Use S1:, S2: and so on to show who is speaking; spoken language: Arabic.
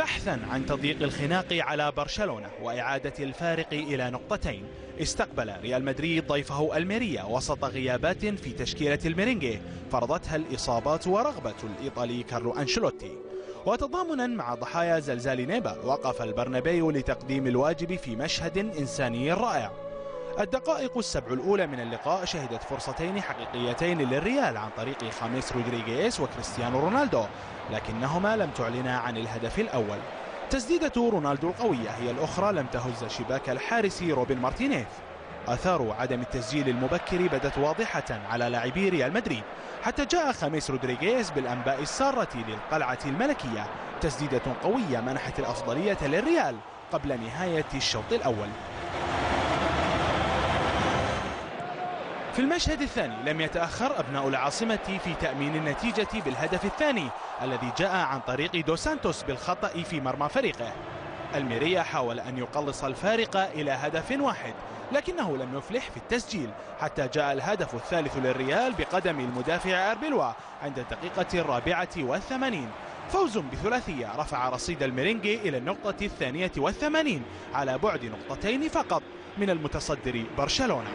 S1: بحثا عن تضييق الخناق على برشلونة وإعادة الفارق إلى نقطتين، استقبل ريال مدريد ضيفه الميريا وسط غيابات في تشكيلة الميرينجي فرضتها الإصابات ورغبة الإيطالي كارلو أنشيلوتي. وتضامنا مع ضحايا زلزال نيبا وقف البرنابيو لتقديم الواجب في مشهد إنساني رائع. الدقائق السبع الأولى من اللقاء شهدت فرصتين حقيقيتين للريال عن طريق خاميس رودريغيز وكريستيانو رونالدو، لكنهما لم تعلنا عن الهدف الأول. تسديدة رونالدو القوية هي الأخرى لم تهز شباك الحارس روبن مارتينيز. آثار عدم التسجيل المبكر بدت واضحة على لاعبي ريال مدريد، حتى جاء خاميس رودريغيز بالأنباء السارة للقلعة الملكية، تسديدة قوية منحت الأفضلية للريال قبل نهاية الشوط الأول. في المشهد الثاني لم يتأخر أبناء العاصمة في تأمين النتيجة بالهدف الثاني الذي جاء عن طريق دو سانتوس بالخطأ في مرمى فريقه. الميريا حاول أن يقلص الفارق إلى هدف واحد، لكنه لم يفلح في التسجيل حتى جاء الهدف الثالث للريال بقدم المدافع أربيلوا عند الدقيقة 84. فوز بثلاثية رفع رصيد الميرينجي إلى النقطة 82 على بعد نقطتين فقط من المتصدر برشلونة.